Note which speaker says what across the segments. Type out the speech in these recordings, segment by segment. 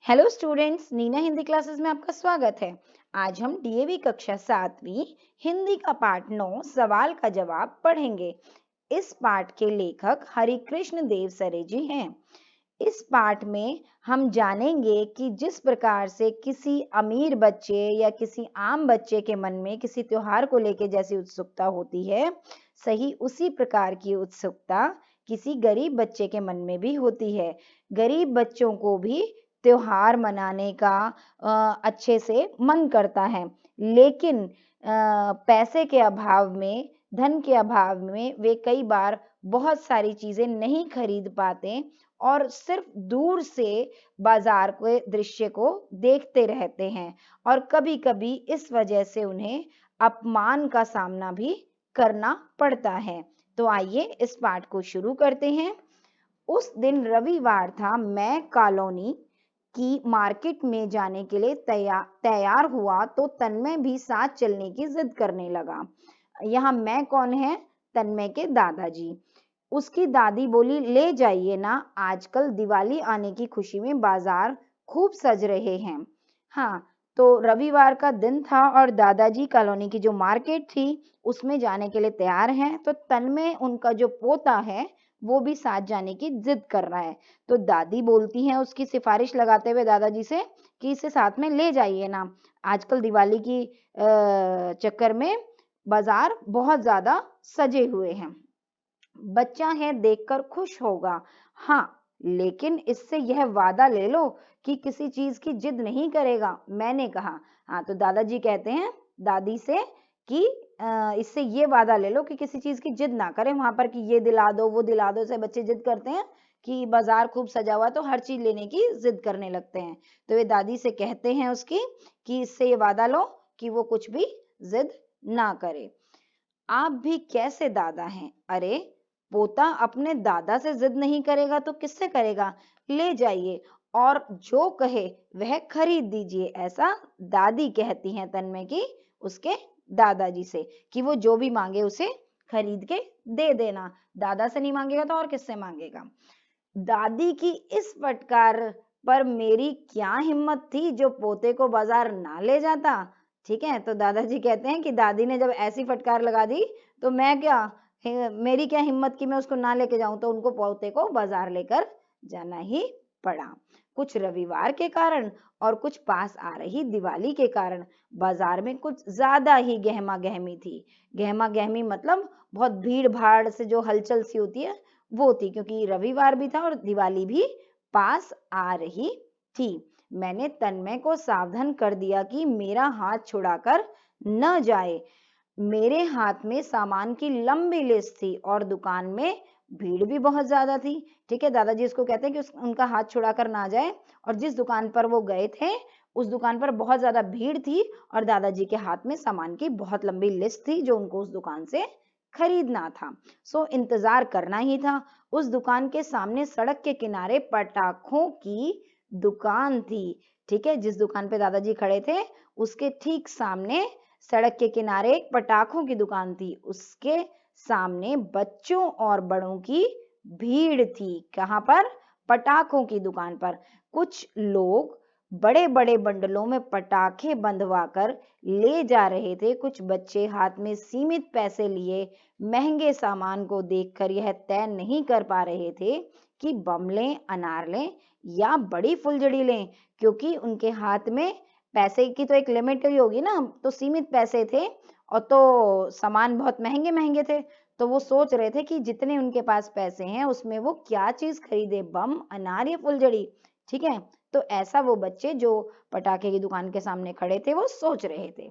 Speaker 1: Hello students, Neena Hindi classes में आपका स्वागत है। आज हम डीएवी कक्षा 7वीं हिंदी का पाठ 9 सवाल का जवाब पढ़ेंगे। इस पाठ के लेखक हरिकृष्ण देव सरे जी हैं। इस पाठ में हम जानेंगे कि जिस प्रकार से किसी अमीर बच्चे या किसी आम बच्चे के मन में किसी त्योहार को लेकर जैसी उत्सुकता होती है, सही उसी प्रकार की उत्सुकता किसी गरीब बच्चे के मन में भी होती है। गरीब बच्चों को भी त्योहार मनाने का अच्छे से मन करता है, लेकिन पैसे के अभाव में, धन के अभाव में वे कई बार बहुत सारी चीजें नहीं खरीद पाते और सिर्फ दूर से बाजार के दृश्य को देखते रहते हैं और कभी-कभी इस वजह से उन्हें अपमान का सामना भी करना पड़ता है। तो आइए इस पाठ को शुरू करते हैं। उस दिन रविवार था। मैं कॉलोनी की मार्केट में जाने के लिए तैयार हुआ तो तन्मय भी साथ चलने की जिद करने लगा। यहाँ मैं कौन है? तन्मय के दादाजी। उसकी दादी बोली, ले जाइए ना, आजकल दिवाली आने की खुशी में बाजार खूब सज रहे हैं। हाँ, तो रविवार का दिन था और दादाजी कॉलोनी की जो मार्केट थी उसमें जाने के लिए तैयार हैं। तो तन्मय, उनका जो पोता है, वो भी साथ जाने की जिद कर रहा है। तो दादी बोलती हैं उसकी सिफारिश लगाते हुए दादाजी से कि इसे साथ में ले जाइए ना, आजकल दिवाली की चक्कर में बाजार बहुत ज्यादा सजे हुए हैं। बच्चा है, देखकर खुश होगा। हाँ, लेकिन इससे यह वादा ले लो कि किसी चीज की जिद नहीं करेगा, मैंने कहा। हाँ, तो दादाजी कहते हैं दादी से कि इससे ये वादा ले लो कि किसी चीज की जिद ना करे वहां पर, कि ये दिला दो वो दिला दो। से बच्चे जिद करते हैं कि बाजार खूब सजा हुआ तो हर चीज लेने की जिद करने लगते हैं। तो वे दादी से कहते हैं उसकी कि इससे ये वादा लो कि वो कुछ भी जिद ना करे। आप भी कैसे दादा हैं? अरे, पोता अपने दादा से जिद नहीं करेगा तो किससे करेगा? ले जाइए और जो कहे वह खरीद दीजिए, ऐसा दादी कहती हैं तन्मय की उसके दादाजी से कि वो जो भी मांगे उसे खरीद के दे देना। दादा से नहीं मांगेगा तो और किससे मांगेगा? दादी की इस फटकार पर मेरी क्या हिम्मत थी जो पोते को बाजार ना ले जाता। ठीक है, तो दादाजी कहते हैं कि दादी ने जब ऐसी फटकार लगा दी तो मैं क्या, मेरी क्या हिम्मत कि मैं उसको ना लेके जाऊं, तो उनको पोते को बाजार लेकर जाना ही पड़ा। कुछ रविवार के कारण और कुछ पास आ रही दिवाली के कारण बाजार में कुछ ज्यादा ही गहमा गहमी थी। गहमा गहमी मतलब बहुत भीड़ भाड़ से जो हलचल सी होती है वो थी, क्योंकि रविवार भी था और दिवाली भी पास आ रही थी। मैंने तन्मय को सावधान कर दिया कि मेरा हाथ छुड़ाकर न जाए। मेरे हाथ में सामान की लंबी लिस्ट थी और दुकान में भीड़ भी बहुत ज्यादा थी। ठीक है, दादाजी इसको कहते हैं कि उनका हाथ छुड़ाकर ना जाए, और जिस दुकान पर वो गए थे उस दुकान पर बहुत ज्यादा भीड़ थी और दादाजी के हाथ में सामान की बहुत लंबी लिस्ट थी जो उनको उस दुकान से खरीदना था। सो इंतजार करना ही था। उस दुकान के सामने सड़क के किनारे पटाखों की दुकान थी। ठीक है, जिस दुकान पे दादाजी खड़े थे उसके ठीक सामने सड़क के किनारे एक पटाखों की दुकान थी। उसके सामने बच्चों और बड़ों की भीड़ थी। कहाँ पर? पटाखों की दुकान पर। कुछ लोग बड़े बड़े बंडलों में पटाखे बंधवाकर ले जा रहे थे। कुछ बच्चे हाथ में सीमित पैसे लिए महंगे सामान को देखकर यह तय नहीं कर पा रहे थे कि बम लें, अनार लें या बड़ी फुलझड़ी लें, क्योंकि उनके हाथ में पैसे की तो एक लिमिट ही होगी ना, तो सीमित पैसे थे और तो सामान बहुत महंगे महंगे थे। तो वो सोच रहे थे कि जितने उनके पास पैसे हैं उसमें वो क्या चीज खरीदे, बम, अनार या फुलझड़ी। ठीक है, तो ऐसा वो बच्चे जो पटाखे की दुकान के सामने खड़े थे वो सोच रहे थे।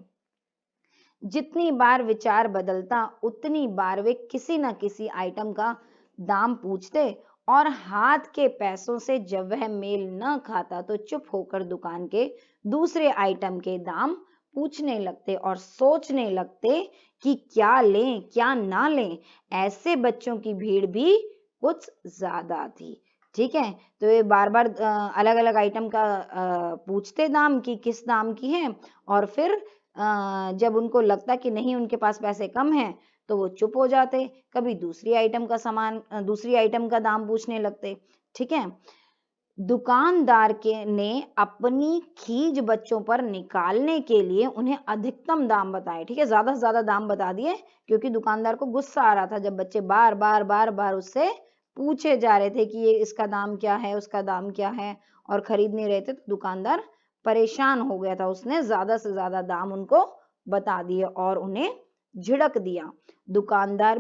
Speaker 1: जितनी बार विचार बदलता उतनी बार वे किसी न किसी आइटम का दाम पूछते और हाथ के पैसों से जब वह मेल न खाता तो चुप होकर दुकान के दूसरे आइटम के दाम पूछने लगते और सोचने लगते कि क्या लें क्या ना लें। ऐसे बच्चों की भीड़ भी कुछ ज्यादा थी। ठीक है, तो ये बार बार अलग अलग आइटम का पूछते दाम की किस दाम की है, और फिर जब उनको लगता कि नहीं उनके पास पैसे कम हैं तो वो चुप हो जाते, कभी दूसरी आइटम का दाम पूछने लगते। ठीक है, दुकानदार के ने अपनी खीज बच्चों पर निकालने के लिए उन्हें अधिकतम दाम बताए। ठीक है, ज्यादा से ज्यादा दाम बता दिए क्योंकि दुकानदार को गुस्सा आ रहा था जब बच्चे बार बार उससे पूछे जा रहे थे कि ये इसका दाम क्या है, उसका दाम क्या है, और खरीद नहीं रहे थे। तो दुकानदार परेशान हो गया था, उसने ज्यादा से ज्यादा दाम उनको बता दिए और उन्हें झिड़क दिया। दुकानदार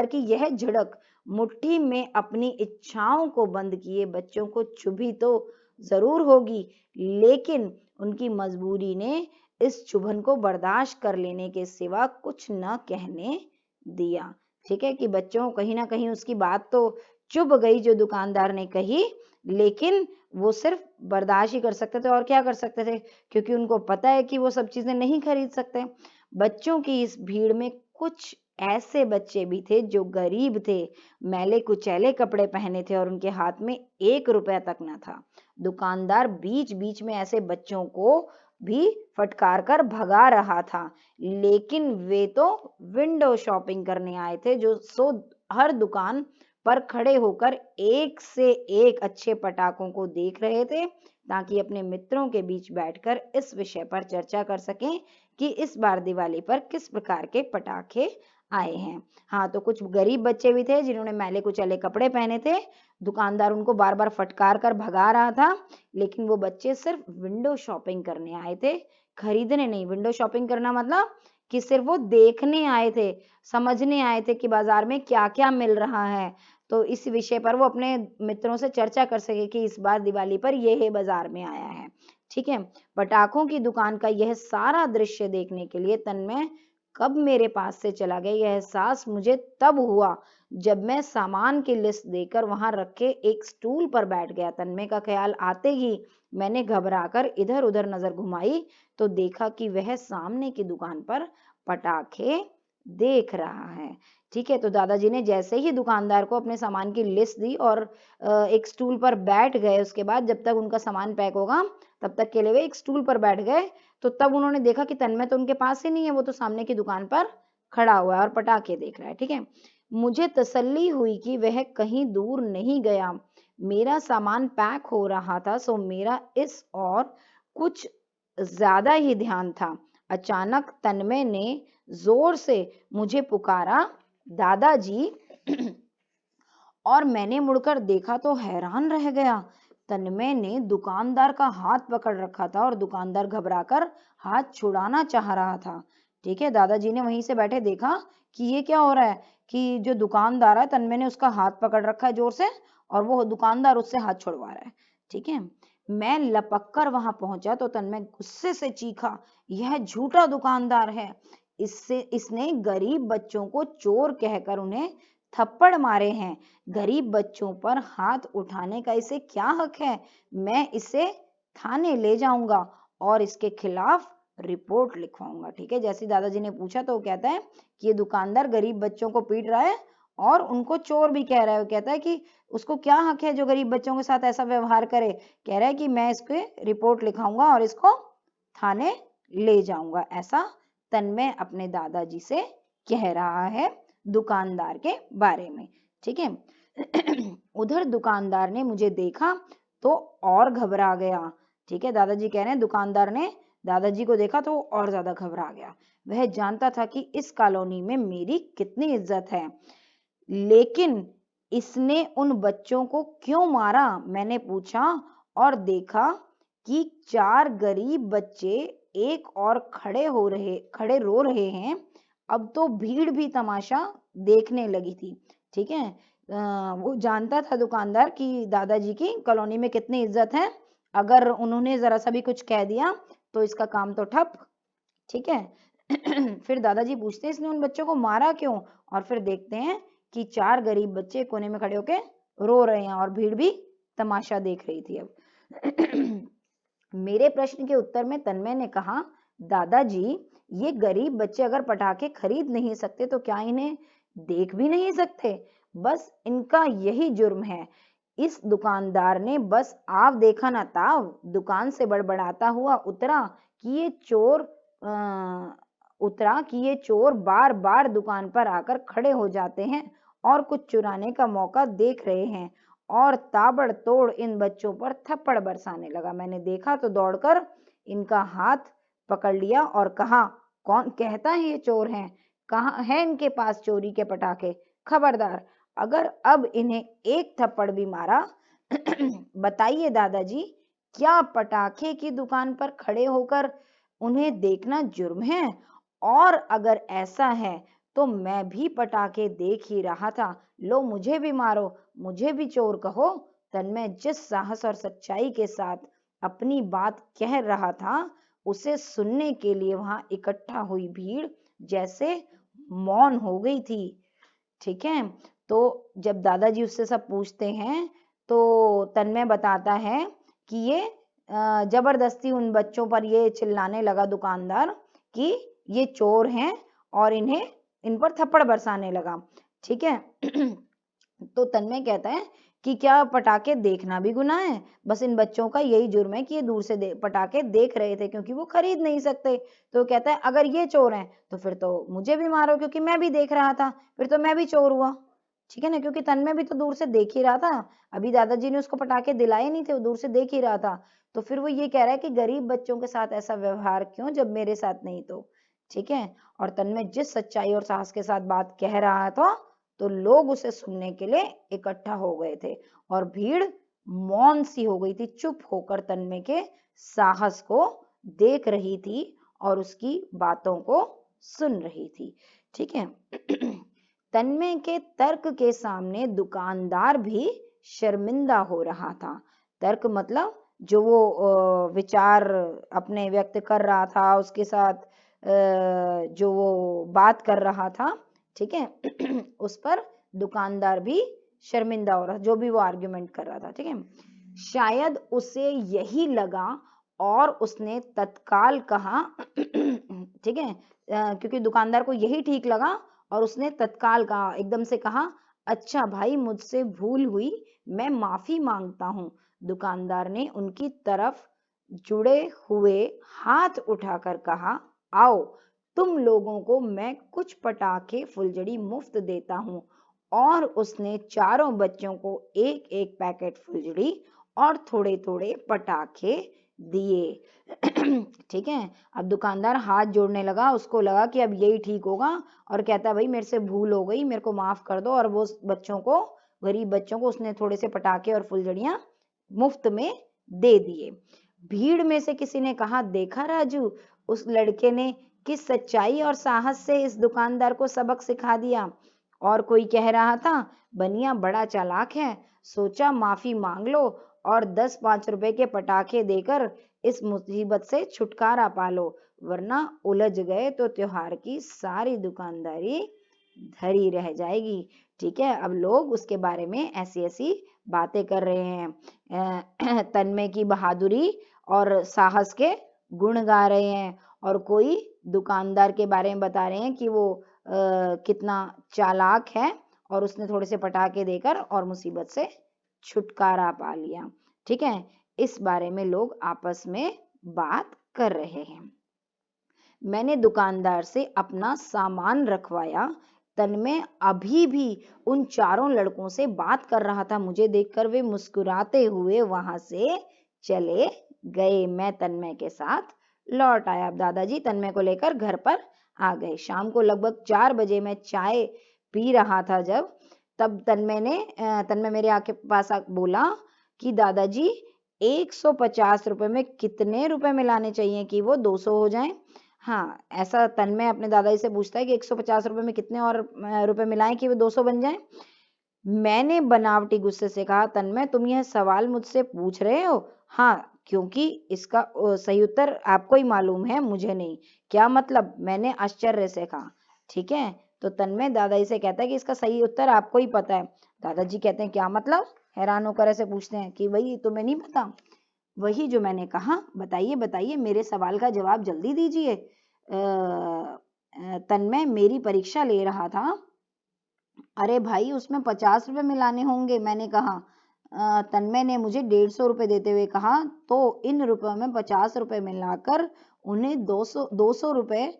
Speaker 1: की यह झिड़क मुट्ठी में अपनी इच्छाओं को बंद किए बच्चों को चुभी तो जरूर होगी, लेकिन उनकी मजबूरी ने इस चुभन को बर्दाश्त कर लेने के सिवा कुछ न कहने दिया। ठीक है, कि बच्चों कहीं ना कहीं उसकी बात तो चुभ गई जो दुकानदार ने कही, लेकिन वो सिर्फ बर्दाश्त ही कर सकते थे और क्या कर सकते थे, क्योंकि उनको पता है कि वो सब चीजें नहीं खरीद सकते। बच्चों की इस भीड़ में कुछ ऐसे बच्चे भी थे जो गरीब थे, मैले कुचैले कपड़े पहने थे और उनके हाथ में 1 रुपया तक न था। दुकानदार बीच बीच में ऐसे बच्चों को भी फटकार कर भगा रहा था, लेकिन वे तो विंडो शॉपिंग करने आए थे, जो हर दुकान पर खड़े होकर एक से एक अच्छे पटाखों को देख रहे थे, ताकि अपने मित्रों के बीच बैठकर इस विषय पर चर्चा कर सकें कि इस बार दिवाली पर किस प्रकार के पटाखे आए हैं। हाँ, तो कुछ गरीब बच्चे भी थे जिन्होंने मैले कुचैले कपड़े पहने थे। दुकानदार उनको बार बार फटकार कर भगा रहा था, लेकिन वो बच्चे सिर्फ विंडो शॉपिंग करने आए थे, खरीदने नहीं। विंडो शॉपिंग करना मतलब कि सिर्फ वो देखने आए थे, समझने आए थे कि बाजार में क्या क्या मिल रहा है, तो इस विषय पर वो अपने मित्रों से चर्चा कर सके कि इस बार दिवाली पर ये बाजार में आया है। ठीक है, पटाखों की दुकान का यह सारा दृश्य देखने के लिए तन्मय कब मेरे पास से चला गया, यह एहसास मुझे तब हुआ जब मैं सामान की लिस्ट देकर वहां रखे एक स्टूल पर बैठ गया। तन्मय का ख्याल आते ही मैंने घबराकर इधर उधर नजर घुमाई तो देखा कि वह सामने की दुकान पर पटाखे देख रहा है। ठीक है, तो दादाजी ने जैसे ही दुकानदार को अपने सामान की लिस्ट दी और एक स्टूल पर बैठ गए, उसके बाद जब तक उनका सामान पैक होगा तब तक के लिए वे एक स्टूल पर बैठ गए, तो तब उन्होंने देखा कि तन्मय तो उनके पास ही नहीं है, वो तो सामने की दुकान पर खड़ा हुआ है और पटाखे देख रहा है। ठीक है, मुझे तसल्ली हुई कि वह कहीं दूर नहीं गया। मेरा सामान पैक हो रहा था, सो मेरा इस और कुछ ज्यादा ही ध्यान था। अचानक तन्मय ने जोर से मुझे पुकारा, दादाजी। और मैंने मुड़कर देखा तो हैरान रह गया। तन्मय ने दुकानदार का हाथ पकड़ रखा था और दुकानदार घबराकर हाथ छुड़ाना चाह रहा था। ठीक है, दादाजी ने वहीं से बैठे देखा कि ये क्या हो रहा है, कि जो दुकानदार है तन्मय ने उसका हाथ पकड़ रखा है जोर से और वो दुकानदार उससे हाथ छुड़वा रहा है। ठीक है, मैं लपक कर वहां पहुंचा तो तन्मय गुस्से से चीखा, यह झूठा दुकानदार है, इसने गरीब बच्चों को चोर कहकर उन्हें थप्पड़ मारे हैं। गरीब बच्चों पर हाथ उठाने का इसे क्या हक है? मैं इसे थाने ले जाऊंगा और इसके खिलाफ रिपोर्ट लिखवाऊंगा। ठीक है, जैसे दादाजी ने पूछा तो वो कहता है कि ये दुकानदार गरीब बच्चों को पीट रहा है और उनको चोर भी कह रहा है। वो कहता है कि उसको क्या हक है जो गरीब बच्चों के साथ ऐसा व्यवहार करे। कह रहा है कि मैं इसके रिपोर्ट लिखाऊंगा और इसको थाने ले जाऊंगा। ऐसा तन्मय अपने दादाजी से कह रहा है दुकानदार के बारे में। ठीक है, उधर दुकानदार ने मुझे देखा तो और घबरा गया। ठीक है, दादाजी कह रहे हैं दुकानदार ने दादाजी को देखा तो और ज्यादा घबरा गया। वह जानता था कि इस कॉलोनी में मेरी कितनी इज्जत है, लेकिन इसने उन बच्चों को क्यों मारा? मैंने पूछा और देखा कि 4 गरीब बच्चे एक और खड़े रो रहे हैं। अब तो भीड़ भी तमाशा देखने लगी थी। ठीक है, वो जानता था दुकानदार कि दादाजी की कॉलोनी में कितनी इज्जत है, अगर उन्होंने जरा सा भी कुछ कह दिया तो इसका काम तो ठप। ठीक है, फिर दादाजी पूछते हैं इसने उन बच्चों को मारा क्यों, और फिर देखते हैं कि 4 गरीब बच्चे कोने में खड़े होके रो रहे हैं और भीड़ भी तमाशा देख रही थी। अब मेरे प्रश्न के उत्तर में तन्मय ने कहा, दादाजी ये गरीब बच्चे अगर पटाखे खरीद नहीं सकते तो क्या इन्हें देख भी नहीं सकते? बस इनका यही जुर्म है। इस दुकानदार ने बस आव देखा ना ताव, दुकान से बड़बड़ाता हुआ उतरा कि ये चोर बार बार दुकान पर आकर खड़े हो जाते हैं और कुछ चुराने का मौका देख रहे हैं और ताबड़तोड़ इन बच्चों पर थप्पड़ बरसाने लगा। मैंने देखा तो दौड़कर इनका हाथ पकड़ लिया और कहा, कौन कहता है ये चोर हैं? कहाँ है इनके पास चोरी के पटाखे? खबरदार, अगर अब इन्हें एक थप्पड़ भी मारा बताइए दादाजी, क्या पटाखे की दुकान पर खड़े होकर उन्हें देखना जुर्म है? और अगर ऐसा है तो मैं भी पटाखे देख ही रहा था, लो मुझे भी मारो, मुझे भी चोर कहो। तन्मय जिस साहस और सच्चाई के साथ अपनी बात कह रहा था, उसे सुनने के लिए वहां इकट्ठा हुई भीड़ जैसे मौन हो गई थी। ठीक है, तो जब दादाजी उससे सब पूछते हैं तो तन्मय बताता है कि ये जबरदस्ती उन बच्चों पर ये चिल्लाने लगा दुकानदार कि ये चोर हैं और इन पर थप्पड़ बरसाने लगा। ठीक है तो तन्मय कहता है कि क्या पटाखे देखना भी गुनाह है? बस इन बच्चों का यही जुर्म है कि ये दूर से पटाखे देख रहे थे क्योंकि वो खरीद नहीं सकते। तो कहता है अगर ये चोर हैं तो फिर तो मुझे भी मारो क्योंकि मैं भी देख रहा था, फिर तो मैं भी चोर हुआ। ठीक है ना, क्योंकि तन्मय भी तो दूर से देख ही रहा था, अभी दादाजी ने उसको पटाखे दिलाए नहीं थे, वो दूर से देख ही रहा था। तो फिर वो ये कह रहा है कि गरीब बच्चों के साथ ऐसा व्यवहार क्यों जब मेरे साथ नहीं? तो ठीक है, और तन्मय जिस सच्चाई और साहस के साथ बात कह रहा था तो लोग उसे सुनने के लिए इकट्ठा हो गए थे और भीड़ मौन सी हो गई थी, चुप होकर तन्मय के साहस को देख रही थी और उसकी बातों को सुन रही थी। ठीक है तन्मय के तर्क के सामने दुकानदार भी शर्मिंदा हो रहा था। तर्क मतलब जो वो विचार अपने व्यक्त कर रहा था, उसके साथ जो वो बात कर रहा था, ठीक है उस पर दुकानदार भी शर्मिंदा हो रहा, जो भी वो आर्ग्यूमेंट कर रहा था। ठीक है, शायद उसे यही लगा और उसने तत्काल कहा ठीक है क्योंकि दुकानदार को यही ठीक लगा और उसने तत्काल कहा, एकदम से कहा, अच्छा भाई मुझसे भूल हुई, मैं माफी मांगता हूँ। दुकानदार ने उनकी तरफ जुड़े हुए हाथ उठाकर कहा, आओ तुम लोगों को मैं कुछ पटाखे फुलझड़ी मुफ्त देता हूँ। और उसने चारों बच्चों को एक एक पैकेट फुलझड़ी और थोड़े थोड़े पटाखे दिए। ठीक है, अब दुकानदार हाथ जोड़ने लगा, उसको लगा कि अब यही ठीक होगा और कहता भाई मेरे से भूल हो गई, मेरे को माफ कर दो। और वो बच्चों को, गरीब बच्चों को उसने थोड़े से पटाखे और फुलझड़ियां मुफ्त में दे दिए। भीड़ में से किसी ने कहा, देखा राजू, उस लड़के ने किस सच्चाई और साहस से इस दुकानदार को सबक सिखा दिया। और कोई कह रहा था, बनिया बड़ा चालाक है, सोचा माफी मांग लो और 10-5 रुपए के पटाखे देकर इस मुसीबत से छुटकारा पालो, वरना उलझ गए तो त्योहार की सारी दुकानदारी धरी रह जाएगी। ठीक है, अब लोग उसके बारे में ऐसी ऐसी बातें कर रहे हैं, तन्मय की बहादुरी और साहस के गुण गा रहे हैं और कोई दुकानदार के बारे में बता रहे हैं कि वो कितना चालाक है और उसने थोड़े से पटाखे देकर और मुसीबत से छुटकारा पा लिया। ठीक है, इस बारे में लोग आपस में बात कर रहे हैं। मैंने दुकानदार से अपना सामान रखवाया। तन्मय अभी भी उन चारों लड़कों से बात कर रहा था, मुझे देखकर वे मुस्कुराते हुए वहां से चले गए। मैं तन्मय के साथ लौट आया। अब दादाजी तन्मय को लेकर घर पर आ गए। शाम को लगभग 4 बजे मैं चाय पी रहा था जब तब तन्मय मेरे आके पास बोला कि दादाजी 150 रुपए में कितने रुपए मिलाने चाहिए कि वो 200 हो जाएं? हाँ, ऐसा तन्मय अपने दादाजी से पूछता है कि 150 रुपए में कितने और रुपए मिलाएं कि वो 200 बन जाएं? मैंने बनावटी गुस्से से कहा, तन्मय तुम यह सवाल मुझसे पूछ रहे हो? हाँ, क्योंकि इसका सही उत्तर आपको ही मालूम है, मुझे नहीं। क्या मतलब? मैंने आश्चर्य से कहा। ठीक है, तो तन्मय दादाजी से कहता है कि इसका सही उत्तर आपको ही पता है। दादाजी कहते हैं क्या मतलब? हैरान होकर ऐसे पूछते हैं कि वही तुम्हें नहीं पता? वही जो मैंने कहा, बताइए बताइए, मेरे सवाल का जवाब जल्दी दीजिए। तन्मय मेरी परीक्षा ले रहा था। अरे भाई उसमें 50 रुपए मिलाने होंगे, मैंने कहा। तन्मय ने मुझे 150 रुपए देते हुए कहा, तो इन रुपयों में 50 रुपए मिलाकर उन्हें 200 रुपए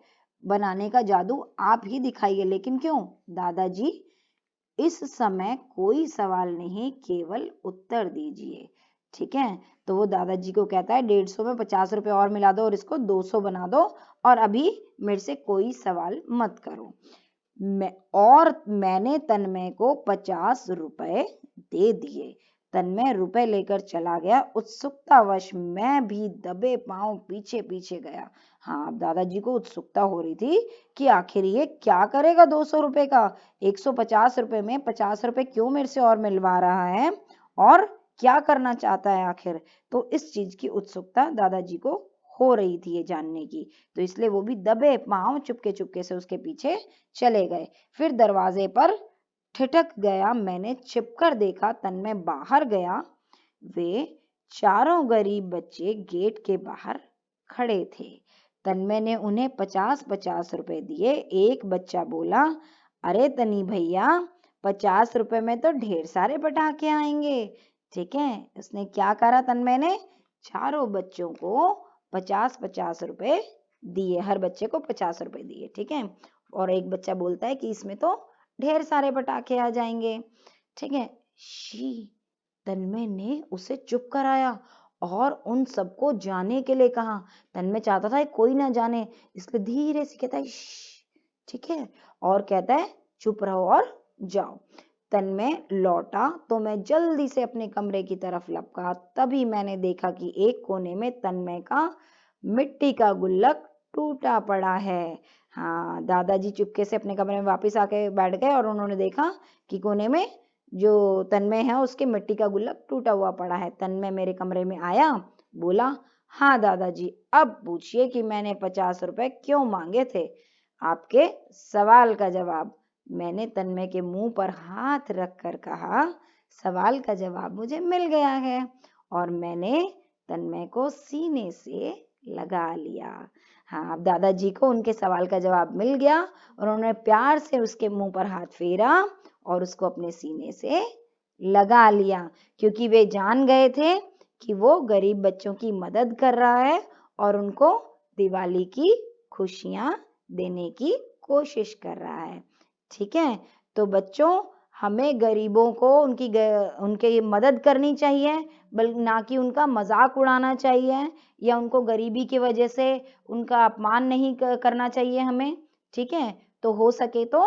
Speaker 1: बनाने का जादू आप ही दिखाइए। लेकिन क्यों दादाजी? इस समय कोई सवाल नहीं, केवल उत्तर दीजिए। ठीक है, तो वो दादाजी को कहता है 150 में 50 रुपए और मिला दो और इसको 200 बना दो और अभी मेरे से कोई सवाल मत करो। मैंने तन्मय को 50 रुपए दे दिए। तन्मय रुपए लेकर चला गया। उत्सुकतावश मैं भी दबे पांव पीछे पीछे गया। हाँ, अब दादाजी को उत्सुकता हो रही थी कि आखिर ये क्या करेगा 200 रुपए का। 150 रुपए में 50 रुपए क्यों मेरे से और मिलवा रहा है और क्या करना चाहता है आखिर। तो इस चीज की उत्सुकता दादाजी को हो रही थी ये जानने की, तो इसलिए वो भी दबे पांव चुपके चुपके से उसके पीछे चले गए। फिर दरवाजे पर ठिठक गया। मैंने छिपकर देखा, तन्मय बाहर गया। वे चारों गरीब बच्चे गेट के बाहर खड़े थे। तन्मय ने उन्हें 50-50 रुपए दिए। एक बच्चा बोला, अरे तनी भैया, 50 रुपए में तो ढेर सारे पटाखे आएंगे। ठीक है, उसने क्या करा, तन्मय ने चारों बच्चों को 50-50 रुपए दिए, हर बच्चे को 50 रुपए दिए। ठीक है, और एक बच्चा बोलता है कि इसमें तो ढेर सारे पटाखे आ जाएंगे। ठीक है, शी, तन्मय ने उसे चुप कराया और उन सबको जाने के लिए कहा। तन्मय चाहता था कोई ना जाने, इसलिए धीरे से कहता है ठीक है, और कहता है चुप रहो और जाओ। तन्मय लौटा तो मैं जल्दी से अपने कमरे की तरफ लपका। तभी मैंने देखा कि एक कोने में तन्मय का मिट्टी का गुल्लक टूटा पड़ा है। हाँ, दादाजी चुपके से अपने कमरे में वापस आके बैठ गए और उन्होंने देखा कि कोने में जो तन्मय है उसके मिट्टी का गुल्लक टूटा हुआ पड़ा है। तन्मय मेरे कमरे में आया, बोला, हाँ दादाजी, अब पूछिए कि मैंने 50 रुपए क्यों मांगे थे। आपके सवाल का जवाब। मैंने तन्मय के मुंह पर हाथ रखकर कहा, सवाल का जवाब मुझे मिल गया है। और मैंने तन्मय को सीने से लगा लिया। हाँ, अब दादाजी को उनके सवाल का जवाब मिल गया और उन्होंने प्यार से उसके मुंह पर हाथ फेरा और उसको अपने सीने से लगा लिया, क्योंकि वे जान गए थे कि वो गरीब बच्चों की मदद कर रहा है और उनको दिवाली की खुशियां देने की कोशिश कर रहा है। ठीक है, तो बच्चों, हमें गरीबों को उनकी मदद करनी चाहिए, बल्कि ना कि उनका मजाक उड़ाना चाहिए या उनको गरीबी की वजह से उनका अपमान नहीं करना चाहिए हमें। ठीक है, तो हो सके तो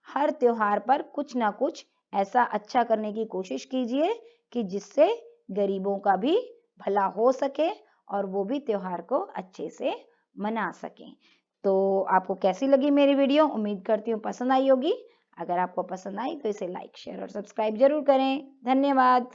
Speaker 1: हर त्योहार पर कुछ ना कुछ ऐसा अच्छा करने की कोशिश कीजिए कि जिससे गरीबों का भी भला हो सके और वो भी त्योहार को अच्छे से मना सकें। तो आपको कैसी लगी मेरी वीडियो? उम्मीद करती हूँ पसंद आई होगी। अगर आपको पसंद आई तो इसे लाइक, शेयर और सब्सक्राइब जरूर करें। धन्यवाद।